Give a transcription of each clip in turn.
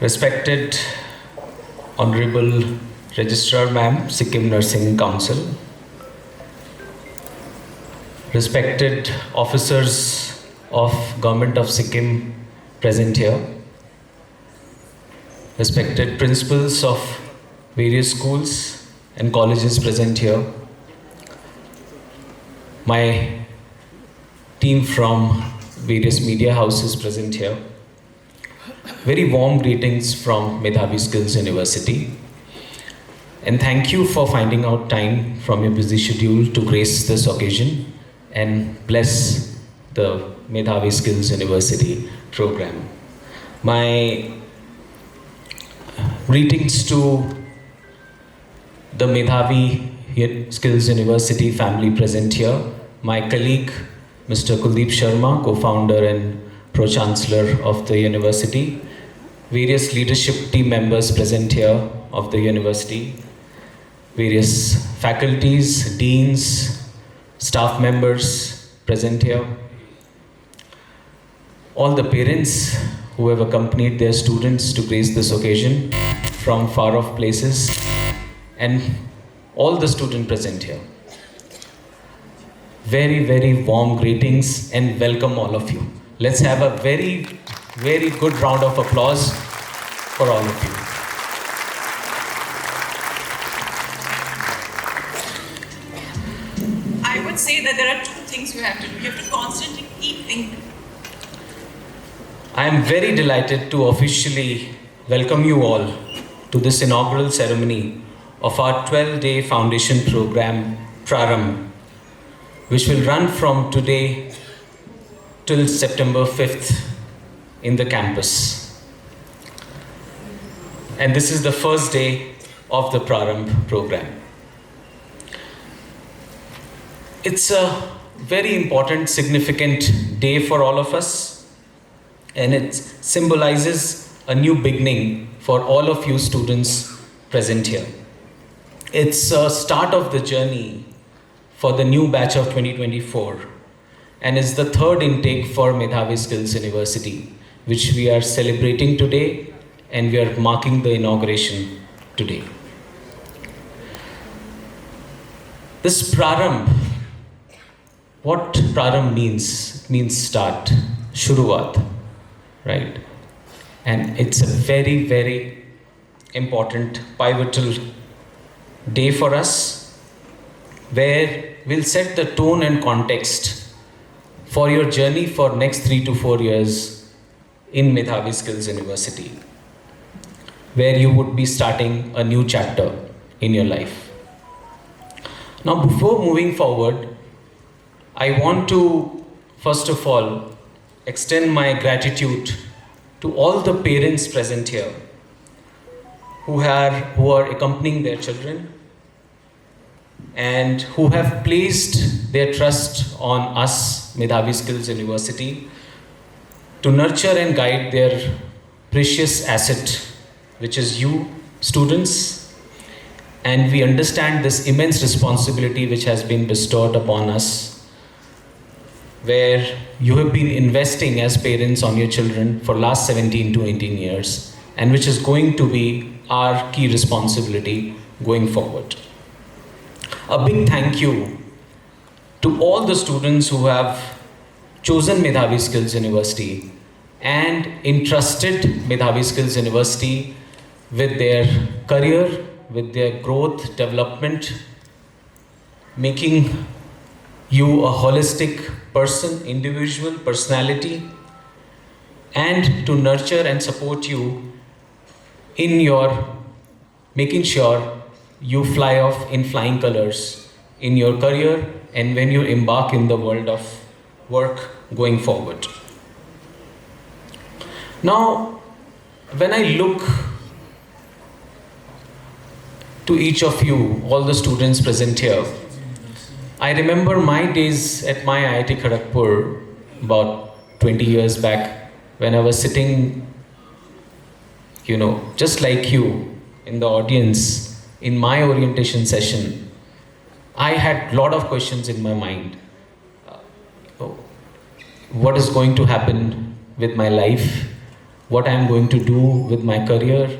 Respected Honorable Registrar Ma'am, Sikkim Nursing Council, respected officers of Government of Sikkim present here, respected principals of various schools and colleges present here, my team from various media houses present here, very warm greetings from Medhavi Skills University. And thank you for finding out time from your busy schedule to grace this occasion and bless the Medhavi Skills University program. My greetings to the Medhavi Skills University family present here, my colleague Mr. Kuldeep Sharma, co-founder and Pro-Chancellor of the university, various leadership team members present here of the university, various faculties, deans, staff members present here, all the parents who have accompanied their students to grace this occasion from far off places, and all the students present here. Very, very warm greetings and welcome all of you. Let's have a very, very good round of applause for all of you. I would say that there are two things you have to do. You have to constantly keep thinking. I am very delighted to officially welcome you all to this inaugural ceremony of our 12-day foundation program, Prarambh, which will run from today till September 5th in the campus. And this is the first day of the Prarambh program. It's a very important, significant day for all of us, and it symbolizes a new beginning for all of you students present here. It's a start of the journey for the new batch of 2024, and is the third intake for Medhavi Skills University, which we are celebrating today, and we are marking the inauguration today. This Prarambh, what Prarambh means start, Shuruat, right? And it's a very, very important, pivotal day for us, where we'll set the tone and context for your journey for next 3 to 4 years in Medhavi Skills University, where you would be starting a new chapter in your life. Now, before moving forward, I want to, first of all, extend my gratitude to all the parents present here who are accompanying their children and who have placed their trust on us, Medhavi Skills University, to nurture and guide their precious asset, which is you, students. And we understand this immense responsibility which has been bestowed upon us, where you have been investing as parents on your children for last 17 to 18 years, and which is going to be our key responsibility going forward. A big thank you to all the students who have chosen Medhavi Skills University and entrusted Medhavi Skills University with their career, with their growth, development, making you a holistic person, individual, personality, and to nurture and support you in your making sure you fly off in flying colors in your career and when you embark in the world of work going forward. Now, when I look to each of you, all the students present here, I remember my days at my IIT Kharagpur about 20 years back when I was sitting, just like you in the audience in my orientation session. I had a lot of questions in my mind. What is going to happen with my life? what I'm going to do with my career.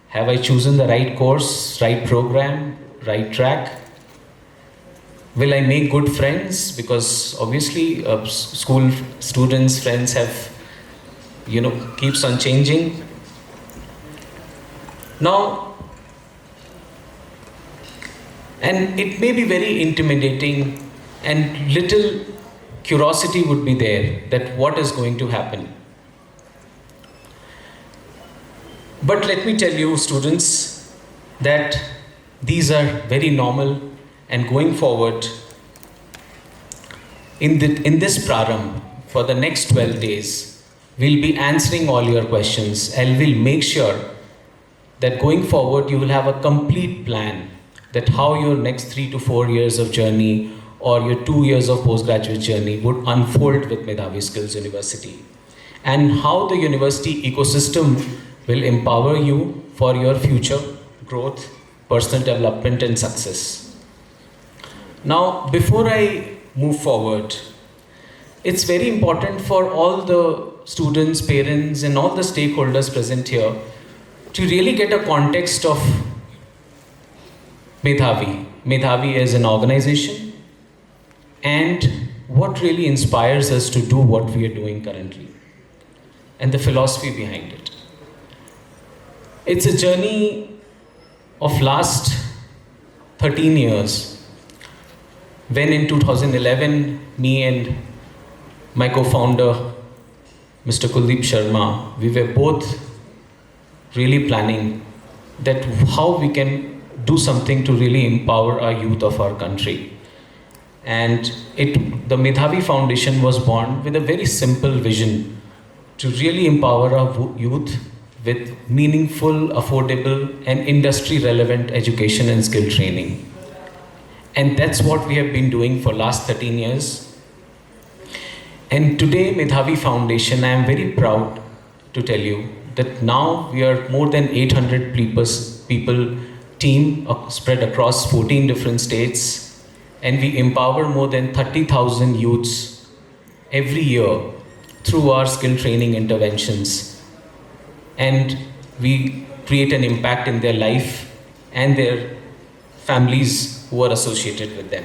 Have I chosen the right course, right program, right track? Will I make good friends? Because obviously, school students, friends have, keeps on changing. Now, and it may be very intimidating, and little curiosity would be there that what is going to happen. But let me tell you, students, that these are very normal, and going forward, in this Prarambh, for the next 12 days, we'll be answering all your questions, and we'll make sure that going forward you will have a complete plan that how your next 3 to 4 years of journey or your 2 years of postgraduate journey would unfold with Medhavi Skills University, and how the university ecosystem will empower you for your future growth, personal development and success. Now, before I move forward, it's very important for all the students, parents and all the stakeholders present here to really get a context of Medhavi. Medhavi as an organization and what really inspires us to do what we are doing currently and the philosophy behind it. It's a journey of last 13 years when in 2011 me and my co-founder Mr. Kuldeep Sharma, we were both really planning that how we can do something to really empower our youth of our country. And the Medhavi Foundation was born with a very simple vision to really empower our youth with meaningful, affordable and industry-relevant education and skill training. And that's what we have been doing for last 13 years. And today, Medhavi Foundation, I am very proud to tell you that now we are more than 800 people team spread across 14 different states, and we empower more than 30,000 youths every year through our skill training interventions. And we create an impact in their life and their families who are associated with them.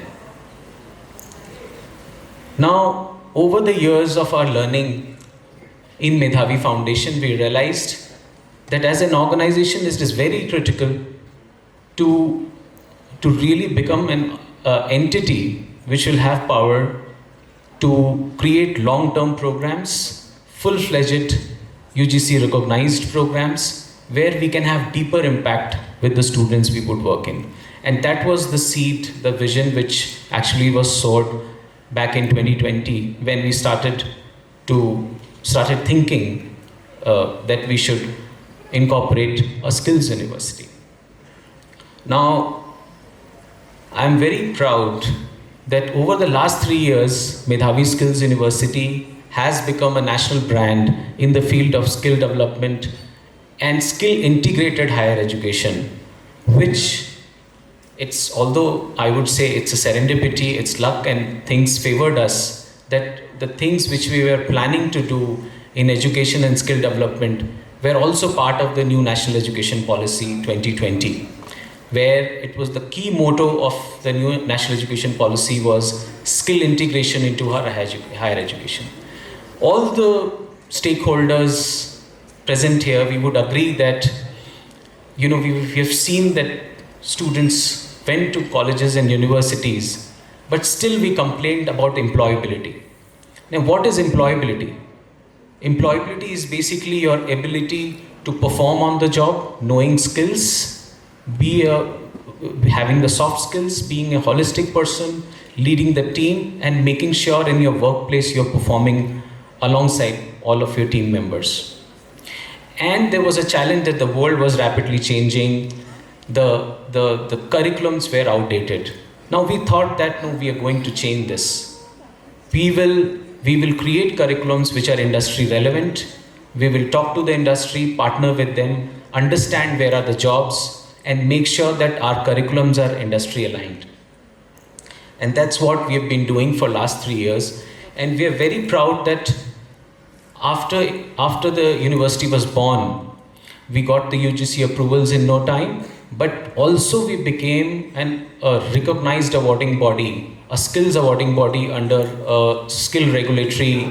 Now, over the years of our learning in Medhavi Foundation, we realized that as an organization, it is very critical to really become an entity which will have power to create long-term programs, full-fledged UGC recognized programs where we can have deeper impact with the students we would work in. And that was the seed, the vision which actually was sowed back in 2020 when we started thinking that we should incorporate a skills university. Now, I'm very proud that over the last 3 years, Medhavi Skills University has become a national brand in the field of skill development and skill integrated higher education, which although I would say it's a serendipity, it's luck and things favored us, that the things which we were planning to do in education and skill development were also part of the new National Education Policy 2020, where it was the key motto of the new National Education Policy was skill integration into higher education. All the stakeholders present here, we would agree that, we have seen that students went to colleges and universities, but still we complained about employability. Now, what is employability? Employability is basically your ability to perform on the job, knowing skills, having the soft skills, being a holistic person, leading the team, and making sure in your workplace you're performing alongside all of your team members. And there was a challenge that the world was rapidly changing. The curriculums were outdated. Now we thought that no, we are going to change this. We will create curriculums which are industry relevant. We will talk to the industry, partner with them, understand where are the jobs, and make sure that our curriculums are industry aligned. And that's what we have been doing for last 3 years. And we are very proud that After the university was born, we got the UGC approvals in no time, but also we became a recognized awarding body, a skills awarding body under a skill regulatory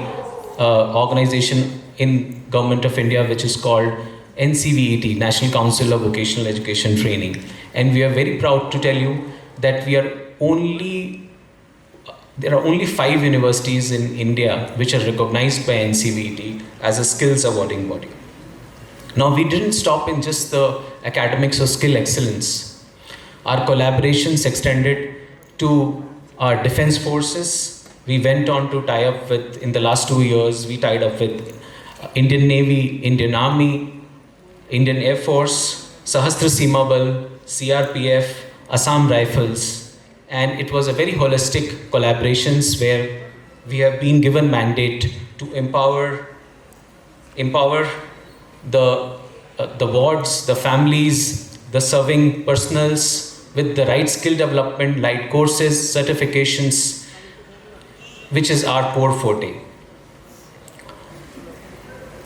organization in Government of India, which is called NCVET, National Council of Vocational Education Training. And we are very proud to tell you that there are only 5 universities in India which are recognized by NCVET as a skills awarding body. Now, we didn't stop in just the academics or skill excellence. Our collaborations extended to our defense forces. We went on to tie up with, in the last 2 years, we tied up with Indian Navy, Indian Army, Indian Air Force, Sahastra Seema Bal, CRPF, Assam Rifles, and it was a very holistic collaborations where we have been given mandate to empower the wards, the families, the serving personals with the right skill development, light courses, certifications, which is our core forte.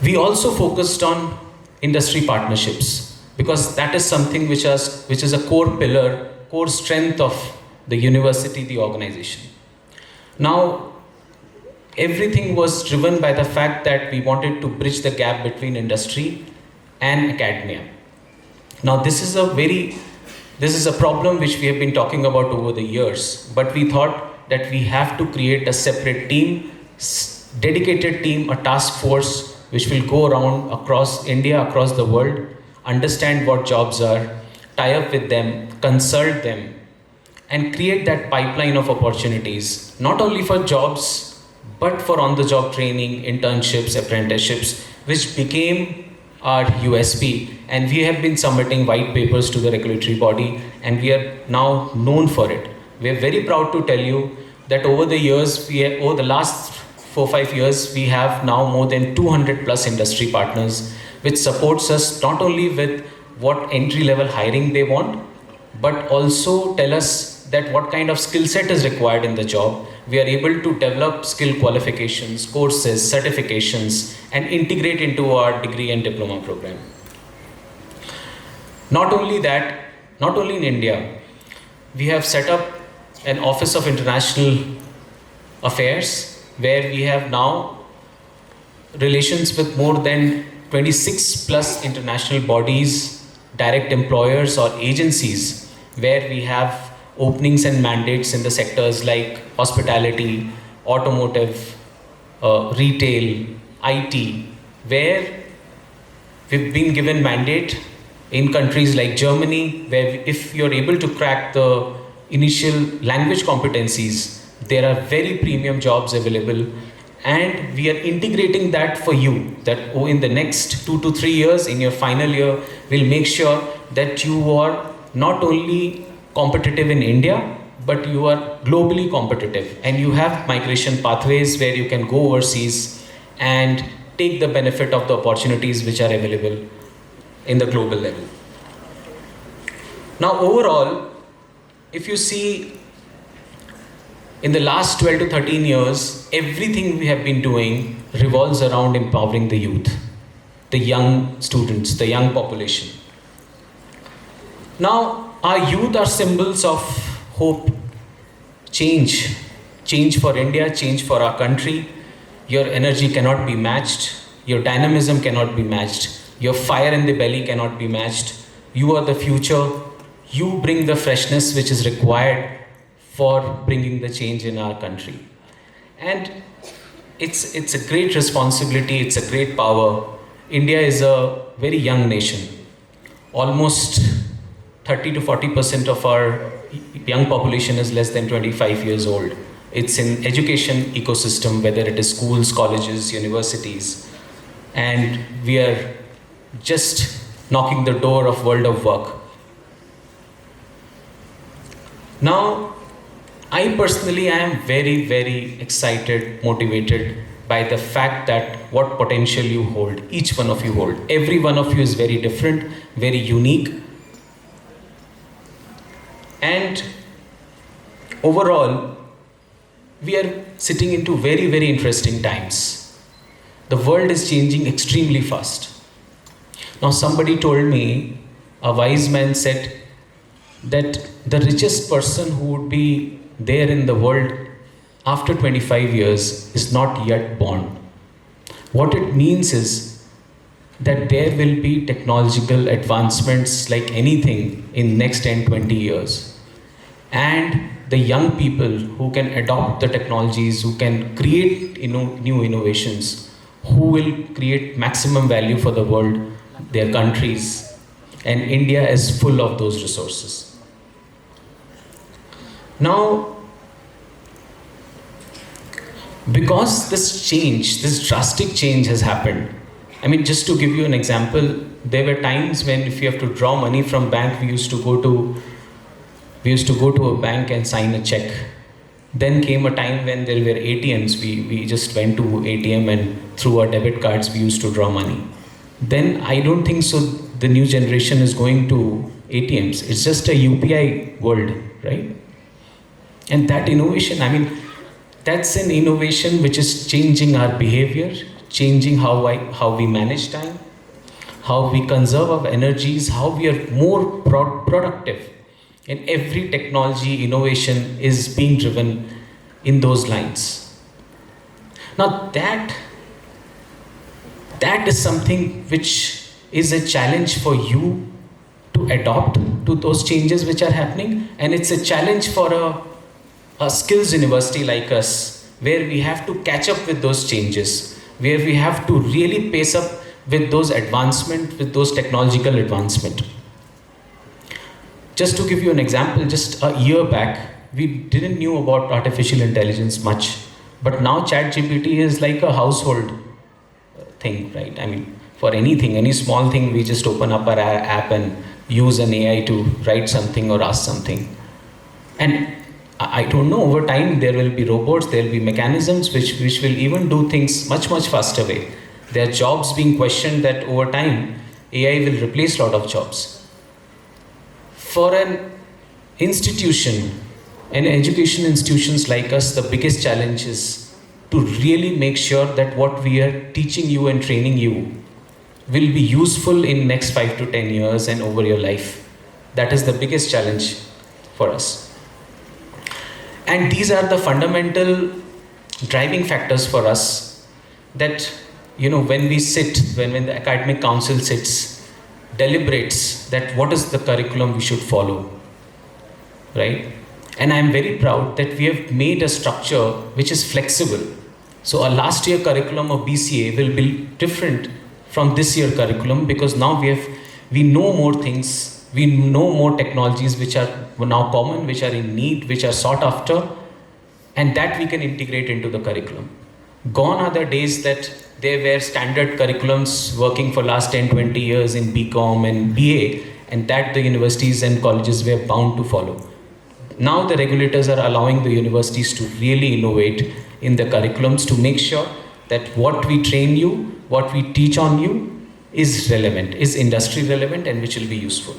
We also focused on industry partnerships because that is something which is a core pillar, core strength of the university, the organization. Now, everything was driven by the fact that we wanted to bridge the gap between industry and academia. Now, this is a problem which we have been talking about over the years, but we thought that we have to create a separate team, dedicated team, a task force which will go around across India, across the world, understand what jobs are, tie up with them, consult them, and create that pipeline of opportunities, not only for jobs, but for on-the-job training, internships, apprenticeships, which became our USP. And we have been submitting white papers to the regulatory body, and we are now known for it. We are very proud to tell you that over the last 4-5 years, we have now more than 200 plus industry partners, which supports us not only with what entry-level hiring they want, but also tell us that what kind of skill set is required in the job. We are able to develop skill qualifications, courses, certifications, and integrate into our degree and diploma program. Not only that, not only in India, we have set up an Office of International Affairs where we have now relations with more than 26 plus international bodies, direct employers or agencies, where we have openings and mandates in the sectors like hospitality, automotive, retail, IT, where we've been given mandate in countries like Germany, where if you're able to crack the initial language competencies, there are very premium jobs available, and we are integrating that for you, that in the next 2 to 3 years, in your final year, we'll make sure that you are not only competitive in India, but you are globally competitive, and you have migration pathways where you can go overseas and take the benefit of the opportunities which are available in the global level. Now, overall, if you see in the last 12 to 13 years, everything we have been doing revolves around empowering the youth, the young students, the young population. Now, our youth are symbols of hope, change for India, change for our country. Your energy cannot be matched, your dynamism cannot be matched, your fire in the belly cannot be matched. You are the future, you bring the freshness which is required for bringing the change in our country. And it's a great responsibility, it's a great power. India is a very young nation. Almost 30 to 40% of our young population is less than 25 years old. It's in education ecosystem, whether it is schools, colleges, universities, and we are just knocking the door of world of work. Now, I personally am very, very excited, motivated by the fact that what potential you hold, each one of you hold. Every one of you is very different, very unique. And overall, we are sitting into very, very interesting times. The world is changing extremely fast. Now, somebody told me, a wise man said that the richest person who would be there in the world after 25 years is not yet born. What it means is that there will be technological advancements like anything in next 10, 20 years. And the young people who can adopt the technologies, who can create new innovations, who will create maximum value for the world, their countries, and India is full of those resources. Now, because this change, this drastic change has happened, I mean, just to give you an example, there were times when if you have to draw money from bank, we used to go to a bank and sign a check. Then came a time when there were ATMs. We just went to ATM and through our debit cards, we used to draw money. Then I don't think so the new generation is going to ATMs. It's just a UPI world, right? And that innovation, I mean, that's an innovation which is changing our behavior, changing how we manage time, how we conserve our energies, how we are more productive. And every technology innovation is being driven in those lines. Now that is something which is a challenge for you to adopt to those changes which are happening, and it's a challenge for a skills university like us, where we have to catch up with those changes, where we have to really pace up with those advancement, with those technological advancement. Just to give you an example, just a year back, we didn't knew about artificial intelligence much, but now ChatGPT is like a household thing, right? I mean, for anything, any small thing, we just open up our app and use an AI to write something or ask something. And I don't know, over time there will be robots, there will be mechanisms which will even do things much faster way. There are jobs being questioned that over time AI will replace a lot of jobs. For an institution, and education institutions like us, the biggest challenge is to really make sure that what we are teaching you and training you will be useful in next 5 to 10 years and over your life. That is the biggest challenge for us. And these are the fundamental driving factors for us that, when we sit, when the academic council sits, deliberates that what is the curriculum we should follow, right? And I'm very proud that we have made a structure which is flexible. So a last year curriculum of BCA will be different from this year curriculum, because now we know more things, we know more technologies which are now common, which are in need, which are sought after, and that we can integrate into the curriculum. Gone are the days that there were standard curriculums working for last 10, 20 years in BCom and BA, and that the universities and colleges were bound to follow. Now the regulators are allowing the universities to really innovate in the curriculums to make sure that what we train you, what we teach on you is relevant, is industry relevant, and which will be useful.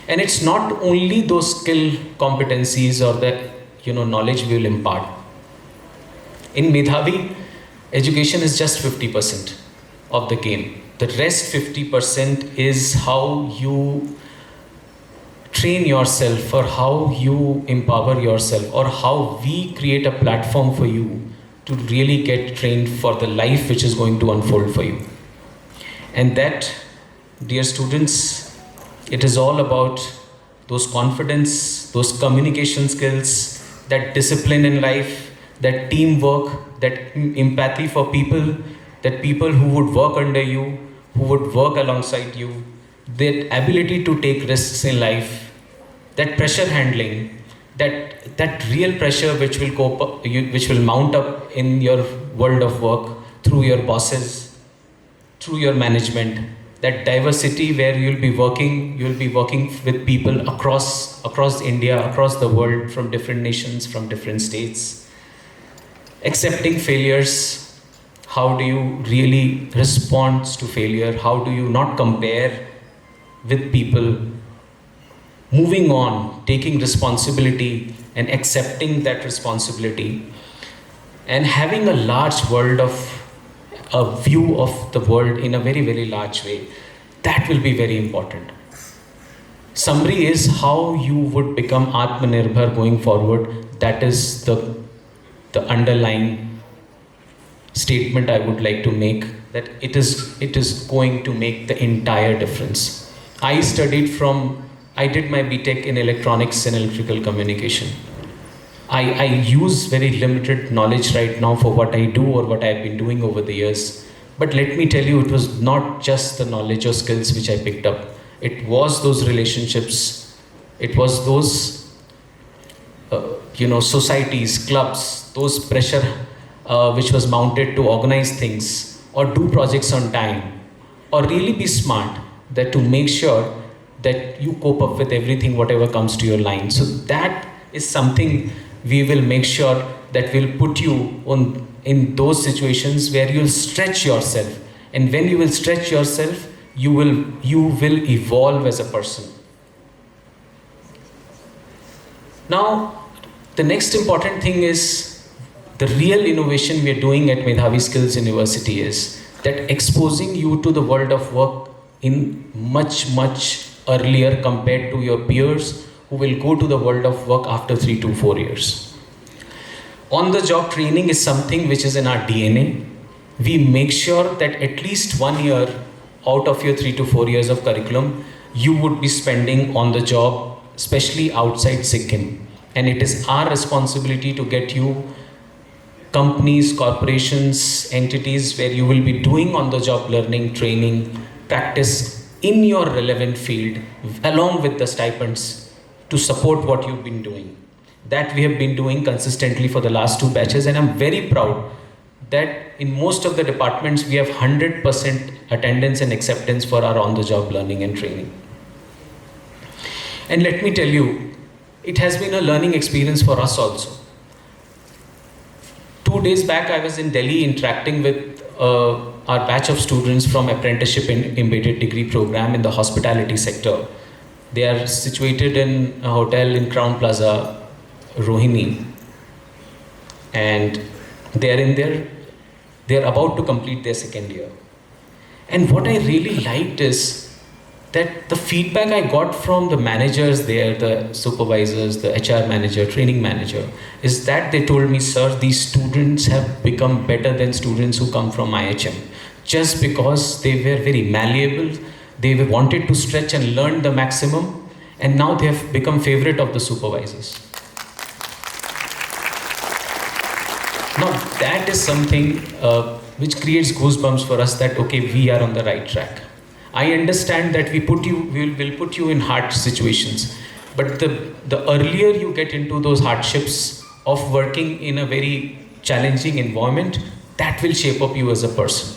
And it's not only those skill competencies or the knowledge we will impart. In Medhavi, education is just 50% of the game. The rest 50% is how you train yourself, or how you empower yourself, or how we create a platform for you to really get trained for the life which is going to unfold for you. And that, dear students, it is all about those confidence, those communication skills, that discipline in life, that teamwork, that empathy for people, that people who would work under you, who would work alongside you, that ability to take risks in life, that pressure handling, that real pressure which will mount up in your world of work through your bosses, through your management, that diversity where you'll be working with people across India, across the world, from different nations, from different states. Accepting failures, how do you really respond to failure? How do you not compare with people? Moving on, taking responsibility and accepting that responsibility, and having a large world of a view of the world in a very, very large way. That will be very important. Summary is how you would become Atmanirbhar going forward. That is the underlying statement I would like to make, that it is going to make the entire difference. I did my BTech in electronics and electrical communication. I use very limited knowledge right now for what I do or what I've been doing over the years. But let me tell you, it was not just the knowledge or skills which I picked up. It was those relationships. It was those, societies, clubs, those pressure which was mounted to organize things or do projects on time or really be smart, that to make sure that you cope up with everything, whatever comes to your line. So that is something we will make sure that will put you on in those situations where you'll stretch yourself. And when you will stretch yourself, you will evolve as a person. Now, the next important thing is the real innovation we are doing at Medhavi Skills University is that exposing you to the world of work in much, much earlier compared to your peers who will go to the world of work after 3 to 4 years. On-the-job training is something which is in our DNA. We make sure that at least 1 year out of your 3 to 4 years of curriculum, you would be spending on the job, especially outside Sikkim. And it is our responsibility to get you companies, corporations, entities where you will be doing on-the-job learning, training, practice in your relevant field, along with the stipends to support what you've been doing. That we have been doing consistently for the last 2 batches, and I'm very proud that in most of the departments we have 100% attendance and acceptance for our on-the-job learning and training. And let me tell you, it has been a learning experience for us also. 2 days back, I was in Delhi interacting with our batch of students from apprenticeship in embedded degree program in the hospitality sector. They are situated in a hotel in Crown Plaza, Rohini, and they're about to complete their 2nd year. And what I really liked is that the feedback I got from the managers there, the supervisors, the HR manager, training manager, is that they told me, sir, these students have become better than students who come from IHM, just because they were very malleable, they wanted to stretch and learn the maximum, and now they have become favorite of the supervisors. Now that is something which creates goosebumps for us, that okay, we are on the right track. I understand that we will put you in hard situations, but the earlier you get into those hardships of working in a very challenging environment, that will shape up you as a person.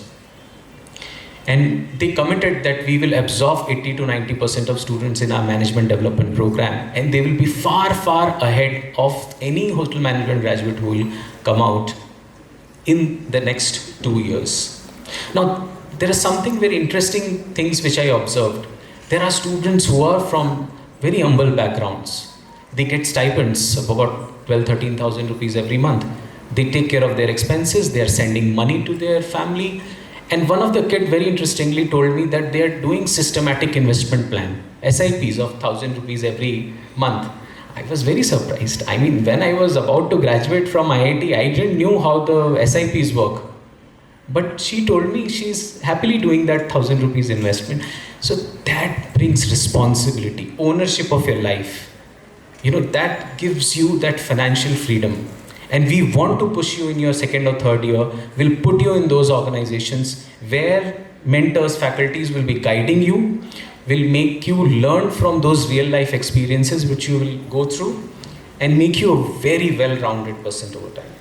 And they committed that we will absorb 80 to 90% of students in our management development program, and they will be far, far ahead of any hotel management graduate who will come out in the next 2 years. Now, there are something very interesting things which I observed. There are students who are from very humble backgrounds. They get stipends of about 12,000-13,000 rupees every month. They take care of their expenses. They are sending money to their family. And one of the kids very interestingly told me that they are doing systematic investment plan, SIPs of 1,000 rupees every month. I was very surprised. I mean, when I was about to graduate from IIT, I didn't know how the SIPs work. But she told me she's happily doing that 1,000 rupees investment. So that brings responsibility, ownership of your life. That gives you that financial freedom. And we want to push you in your 2nd or 3rd year. We'll put you in those organizations where mentors, faculties will be guiding you, will make you learn from those real life experiences which you will go through, and make you a very well-rounded person over time.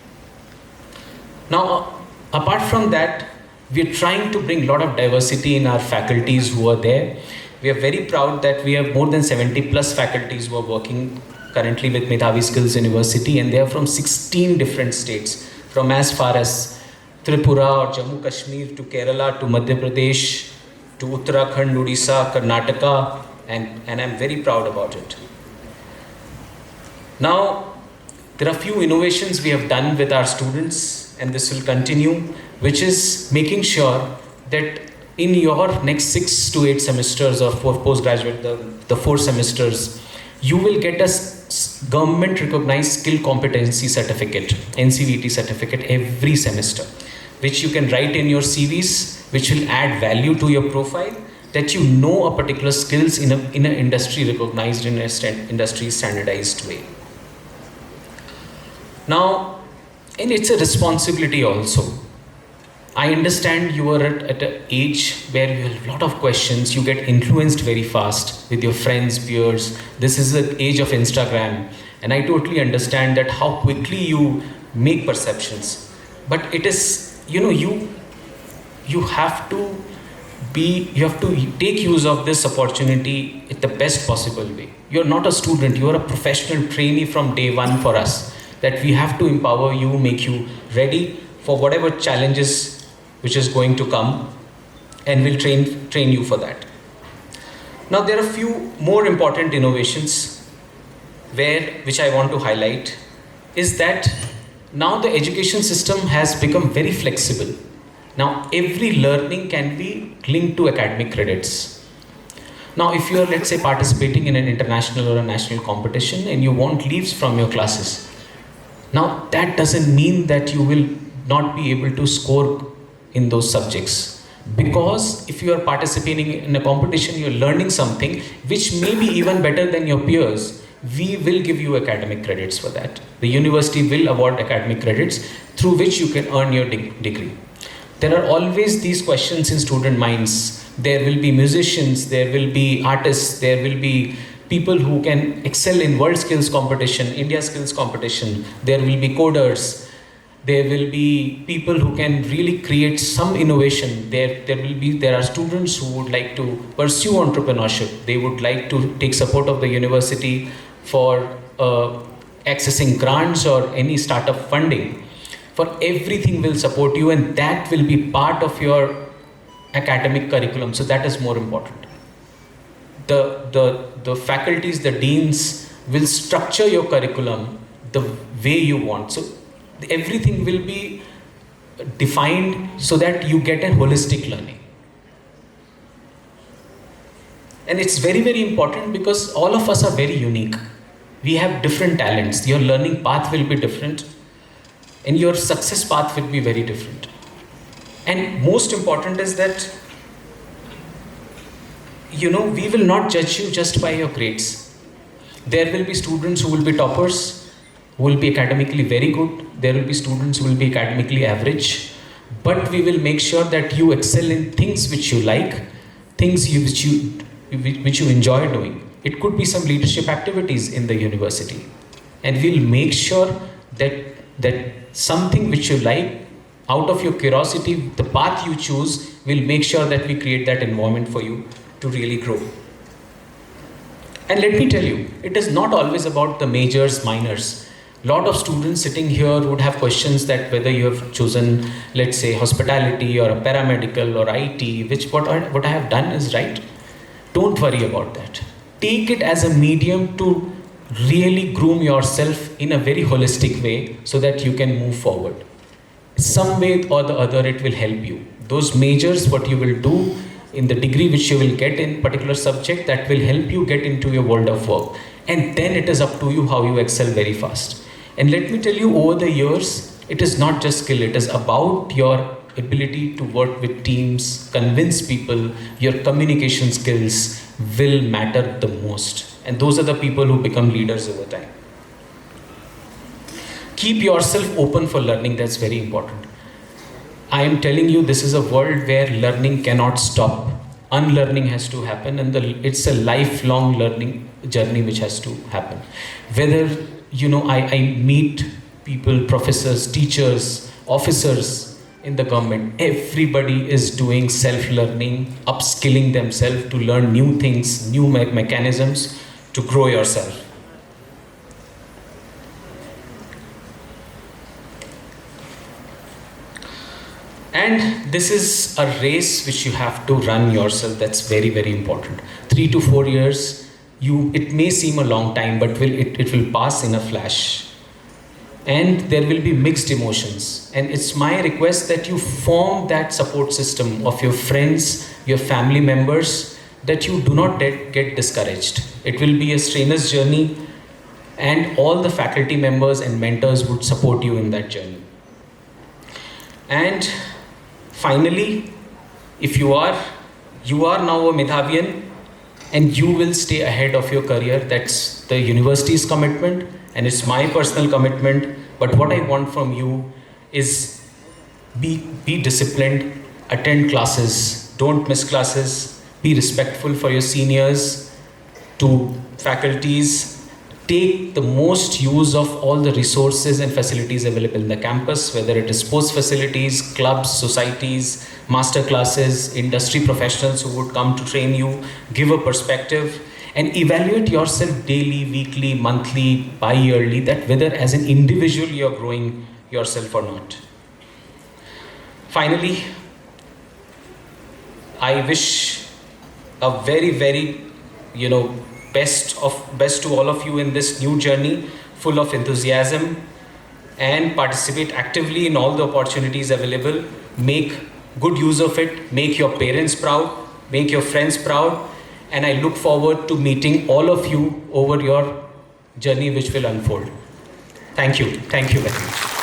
Now, apart from that, we are trying to bring a lot of diversity in our faculties who are there. We are very proud that we have more than 70 plus faculties who are working currently with Medhavi Skills University, and they are from 16 different states, from as far as Tripura or Jammu Kashmir to Kerala to Madhya Pradesh to Uttarakhand, Odisha, Karnataka, and I'm very proud about it. Now, there are few innovations we have done with our students and this will continue, which is making sure that in your next 6 to 8 semesters or for postgraduate, the 4 semesters, you will get a government recognized skill competency certificate, NCVT certificate every semester, which you can write in your CVs, which will add value to your profile, that you know a particular skills in an industry recognized, in an industry standardized way. Now, and it's a responsibility also. I understand you are at an age where you have a lot of questions, you get influenced very fast with your friends, peers. This is the age of Instagram, and I totally understand that how quickly you make perceptions. But it is, you have to take use of this opportunity in the best possible way. You're not a student, you're a professional trainee from day one for us, that we have to empower you, make you ready for whatever challenges which is going to come, and we'll train you for that. Now there are a few more important innovations which I want to highlight, is that now the education system has become very flexible. Now every learning can be linked to academic credits. Now if you are, let's say, participating in an international or a national competition and you want leaves from your classes, now that doesn't mean that you will not be able to score in those subjects, because if you are participating in a competition, you're learning something which may be even better than your peers. We will give you academic credits for that. The university will award academic credits through which you can earn your degree. There are always these questions in student minds. There will be musicians, there will be artists, there will be people who can excel in world skills competition, India skills competition, there will be coders, there will be people who can really create some innovation. There are students who would like to pursue entrepreneurship. They would like to take support of the university for accessing grants or any startup funding. For everything will support you, and that will be part of your academic curriculum. So that is more important. The faculties, the deans will structure your curriculum the way you want. So everything will be defined so that you get a holistic learning. And it's very, very important because all of us are very unique. We have different talents. Your learning path will be different, and your success path will be very different. And most important is that, we will not judge you just by your grades. There will be students who will be toppers, who will be academically very good. There will be students who will be academically average. But we will make sure that you excel in things which you like, things which you enjoy doing. It could be some leadership activities in the university. And we'll make sure that something which you like, out of your curiosity, the path you choose, we'll make sure that we create that environment for you to really grow. And let me tell you, it is not always about the majors, minors. A lot of students sitting here would have questions that whether you have chosen, let's say, hospitality or a paramedical or IT, what I have done is right. Don't worry about that. Take it as a medium to really groom yourself in a very holistic way so that you can move forward. Some way or the other, it will help you. Those majors, what you will do in the degree which you will get in particular subject, that will help you get into your world of work. And then it is up to you how you excel very fast. And let me tell you, over the years, it is not just skill, it is about your ability to work with teams, convince people. Your communication skills will matter the most. And those are the people who become leaders over time. Keep yourself open for learning, that's very important. I am telling you, this is a world where learning cannot stop. Unlearning has to happen, and it's a lifelong learning journey which has to happen. Whether, I meet people, professors, teachers, officers in the government, everybody is doing self-learning, upskilling themselves to learn new things, new mechanisms to grow yourself. And this is a race which you have to run yourself. That's very, very important. 3 to 4 years, it may seem a long time, but it will pass in a flash. and there will be mixed emotions. And it's my request that you form that support system of your friends, your family members, that you do not get discouraged. It will be a strenuous journey, and all the faculty members and mentors would support you in that journey. And finally, if you are now a Medhavian, and you will stay ahead of your career. That's the university's commitment, and it's my personal commitment. But what I want from you is be disciplined, attend classes, don't miss classes, be respectful for your seniors, to faculties, take the most use of all the resources and facilities available in the campus, whether it is sports facilities, clubs, societies, master classes, industry professionals who would come to train you, give a perspective, and evaluate yourself daily, weekly, monthly, bi-yearly, that whether as an individual you're growing yourself or not. Finally, I wish a very, very, best to all of you in this new journey, full of enthusiasm, and participate actively in all the opportunities available. Make good use of it, make your parents proud, make your friends proud, and I look forward to meeting all of you over your journey which will unfold. Thank you very much.